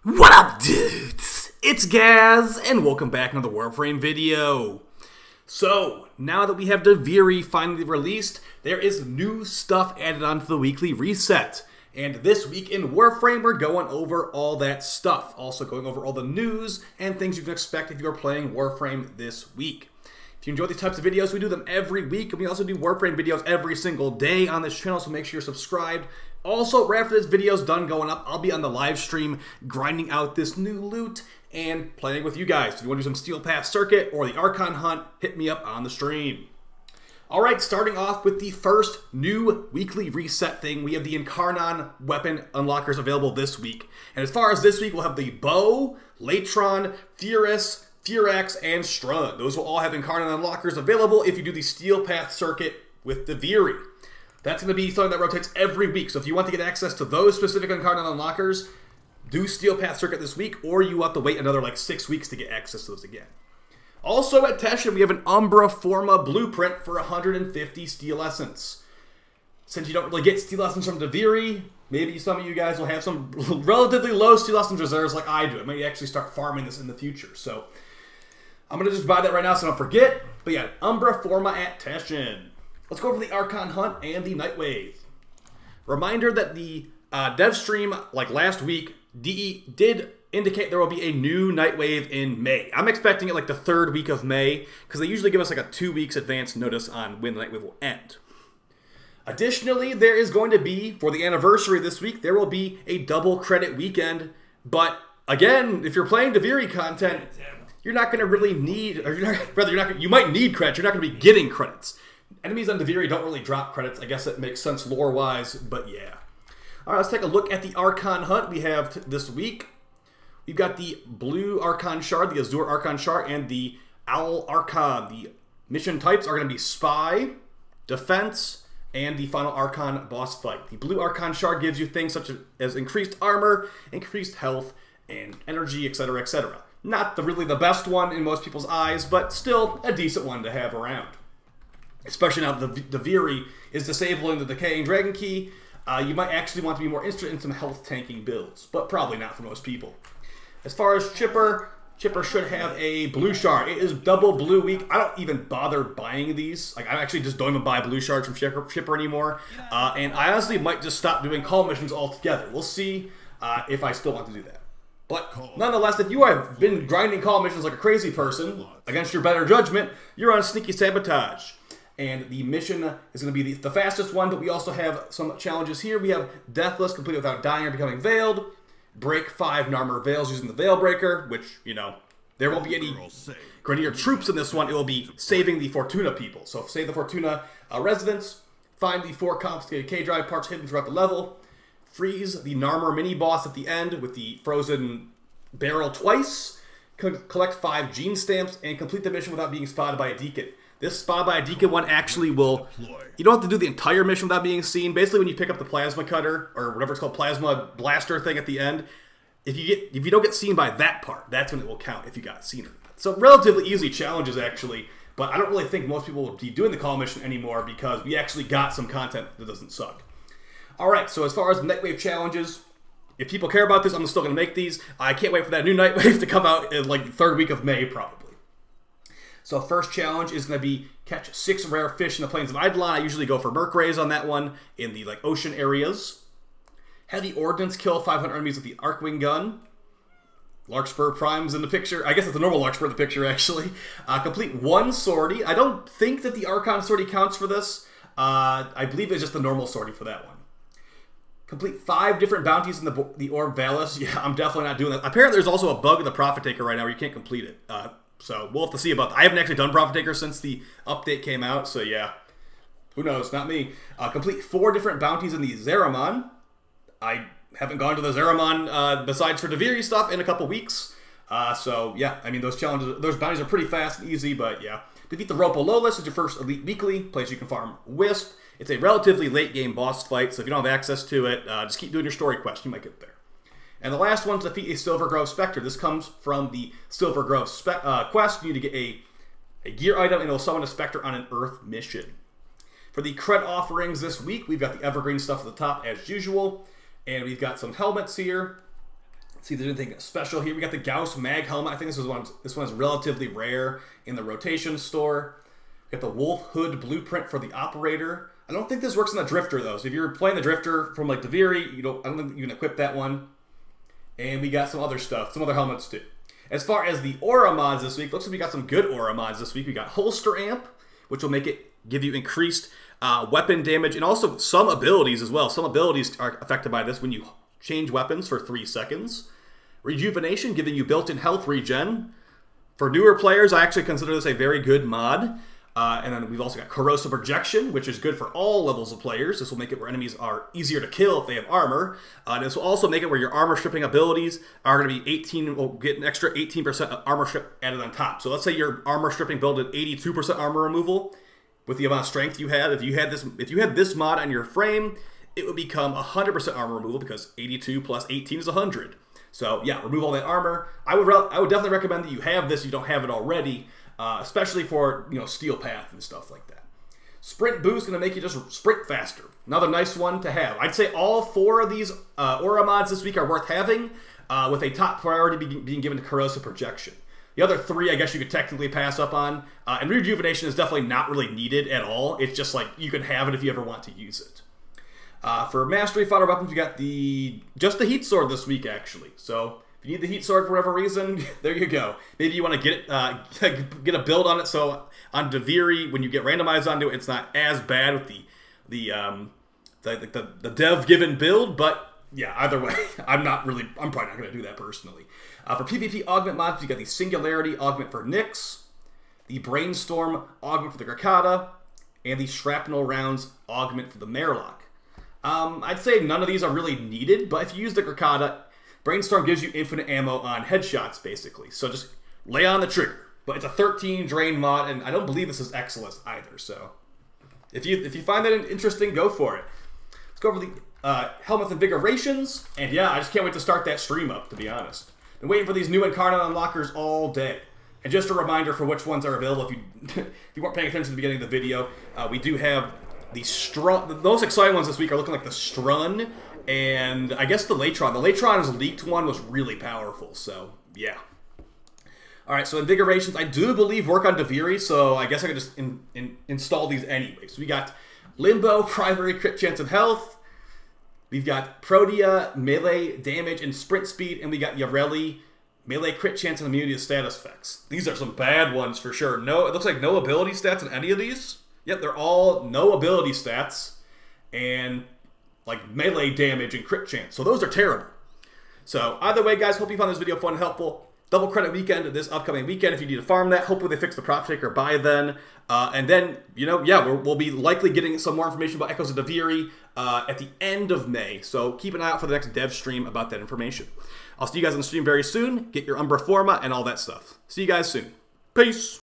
What up, dudes? It's Gaz, and welcome back to another Warframe video. So, now that we have Deviri finally released, there is new stuff added onto the weekly reset. And this week in Warframe, we're going over all that stuff. Also going over all the news and things you can expect if you are playing Warframe this week. If you enjoy these types of videos, we do them every week, and we also do Warframe videos every single day on this channel, so make sure you're subscribed. Also, right after this video's done going up, I'll be on the live stream grinding out this new loot and playing with you guys. If you want to do some Steel Path Circuit or the Archon Hunt, hit me up on the stream. Alright, starting off with the first new weekly reset thing, we have the Incarnon weapon unlockers available this week. And as far as this week, we'll have the Bow, Latron, Furus, Furax, and Strun. Those will all have Incarnon unlockers available if you do the Steel Path Circuit with Deviri. That's going to be something that rotates every week. So if you want to get access to those specific Incarnon unlockers, do Steel Path Circuit this week, or you have to wait another like 6 weeks to get access to those again. Also at Teshin, we have an Umbra Forma blueprint for 150 Steel Essence. Since you don't really get Steel Essence from Deviri, maybe some of you guys will have some relatively low Steel Essence reserves like I do. I may actually start farming this in the future. So I'm going to just buy that right now so I don't forget. But yeah, Umbra Forma at Teshin. Let's go over the Archon Hunt and the Nightwave. Reminder that the dev stream, like last week, DE did indicate there will be a new Nightwave in May. I'm expecting it like the 3rd week of May, because they usually give us like a 2 weeks advance notice on when the Nightwave will end. Additionally, there is going to be, for the anniversary this week, there will be a double credit weekend. But again, if you're playing Deviri content, you're not going to really need, or you might need credits, you're not going to be getting credits. Enemies on Deviri don't really drop credits. I guess it makes sense lore-wise, but yeah. Alright, let's take a look at the Archon Hunt we have this week. We've got the Blue Archon Shard, the Azure Archon Shard, and the Owl Archon. The mission types are going to be Spy, Defense, and the final Archon boss fight. The Blue Archon Shard gives you things such as increased armor, increased health, and energy, etc., etc. Not really the best one in most people's eyes, but still a decent one to have around. Especially now that the Deviri is disabling the Decaying Dragon Key, you might actually want to be more interested in some health tanking builds, but probably not for most people. As far as Chipper should have a Blue Shard. It is double blue week. I don't even bother buying these. Like, I actually just don't even buy Blue Shards from Chipper anymore. And I honestly might just stop doing call missions altogether. We'll see if I still want to do that. But nonetheless, if you have been grinding call missions like a crazy person, against your better judgment, you're on Sneaky Sabotage. And the mission is going to be the fastest one, but we also have some challenges here. We have Deathless, completed without dying or becoming veiled. Break 5 Narmer Veils using the Veil Breaker, which, you know, there won't be any Grenadier troops in this one. It will be saving the Fortuna people. So save the Fortuna residents, find the 4 confiscated K-Drive parts hidden throughout the level, freeze the Narmer mini-boss at the end with the frozen barrel twice, collect 5 Gene Stamps, and complete the mission without being spotted by a Deacon. This Spot by a Deacon one actually will, you don't have to do the entire mission without being seen. Basically, when you pick up the Plasma Cutter, or whatever it's called, Plasma Blaster thing at the end, if you don't get seen by that part, that's when it will count if you got seen or not. So relatively easy challenges, actually, but I don't really think most people will be doing the call mission anymore because we actually got some content that doesn't suck. Alright, so as far as Nightwave challenges, if people care about this, I'm still going to make these. I can't wait for that new Nightwave to come out in like the 3rd week of May, probably. So first challenge is going to be catch 6 rare fish in the Plains of Eidolon. I usually go for Merc Rays on that one in the like ocean areas. Heavy Ordnance, kill 500 enemies with the Arcwing Gun. Larkspur Prime's in the picture. I guess it's the normal Larkspur in the picture, actually. Complete 1 sortie. I don't think that the Archon sortie counts for this. I believe it's just the normal sortie for that one. Complete 5 different bounties in the Orb Valis. Yeah, I'm definitely not doing that. Apparently there's also a bug in the Prophet Taker right now where you can't complete it. So we'll have to see about that. I haven't actually done Prophet Taker since the update came out, so yeah. Who knows? Not me. Complete 4 different bounties in the Zeramon. I haven't gone to the Zeramon besides for Deviri stuff in a couple weeks. So yeah, I mean those challenges, those bounties are pretty fast and easy, but yeah. Defeat the Ropo Lolus is your first Elite Weekly, place you can farm Wisp. It's a relatively late game boss fight, so if you don't have access to it, just keep doing your story quest, you might get there. And the last one is defeat a Silver Grove Spectre. This comes from the Silver Grove quest. You need to get a gear item, and it will summon a Spectre on an Earth mission. For the cred offerings this week, we've got the Evergreen stuff at the top as usual. And we've got some helmets here. see if there's anything special here. We got the Gauss Mag helmet. I think this one's relatively rare in the rotation store. We got the Wolf Hood blueprint for the operator. I don't think this works in the Drifter though. So if you're playing the Drifter from like Deviri, I don't think you can equip that one. And we got some other stuff, some other helmets too. As far as the aura mods this week, looks like we got some good aura mods this week. We got Holster Amp, which will give you increased weapon damage and also some abilities as well. Some abilities are affected by this when you change weapons for 3 seconds. Rejuvenation, giving you built-in health regen. For newer players, I actually consider this a very good mod. And then we've also got Corrosive Projection, which is good for all levels of players. This will make it where enemies are easier to kill if they have armor. This will also make it where your armor stripping abilities are going to be will get an extra 18% of armor strip added on top. So let's say your armor stripping build at 82% armor removal with the amount of strength you have. If you had this mod on your frame, it would become 100% armor removal because 82 plus 18 is 100. So yeah, remove all that armor. I would definitely recommend that you have this if you don't have it already. Especially for, Steel Path and stuff like that. Sprint Boost going to make you just sprint faster. Another nice one to have. I'd say all 4 of these aura mods this week are worth having, with a top priority being given to Corrosive Projection. The other 3, I guess you could technically pass up on. And Rejuvenation is definitely not really needed at all. It's just like you can have it if you ever want to use it. For Mastery Fodder Weapons, we got just the Heat Sword this week, actually. So if you need the Heat Sword for whatever reason, there you go. Maybe you want to get a build on it, so on Deviri, when you get randomized onto it, it's not as bad with the dev-given build, but yeah, either way, I'm probably not going to do that personally. For PvP augment mods, you got the Singularity augment for Nyx, the Brainstorm augment for the Grakata, and the Shrapnel rounds augment for the Merlock. I'd say none of these are really needed, but if you use the Grakata, Brainstorm gives you infinite ammo on headshots, basically. So just lay on the trigger. But it's a 13 drain mod, and I don't believe this is Excellence either. So if you find that interesting, go for it. Let's go over the helmets and vigorations. And yeah, I just can't wait to start that stream up, to be honest. Been waiting for these new incarnon unlockers all day. And just a reminder for which ones are available. If you weren't paying attention to the beginning of the video, we do have the Strun. The most exciting ones this week are looking like the Strun and I guess the Latron. The Latron's leaked one was really powerful, so yeah. Alright, so invigorations, I do believe work on Deviri, so I guess I could just install these anyway. So we got Limbo, primary crit chance and health. We've got Protea, melee damage and sprint speed, and we got Yareli, melee crit chance and immunity to status effects. These are some bad ones for sure. No, it looks like no ability stats in any of these. Yep, they're all no ability stats. And like melee damage and crit chance. So those are terrible. So either way, guys, hope you found this video fun and helpful. Double credit weekend this upcoming weekend if you need to farm that. Hopefully they fix the prop taker by then. And then, we'll be likely getting some more information about Echoes of Deviri at the end of May. So keep an eye out for the next dev stream about that information. I'll see you guys on the stream very soon. Get your Umbra Forma and all that stuff. See you guys soon. Peace.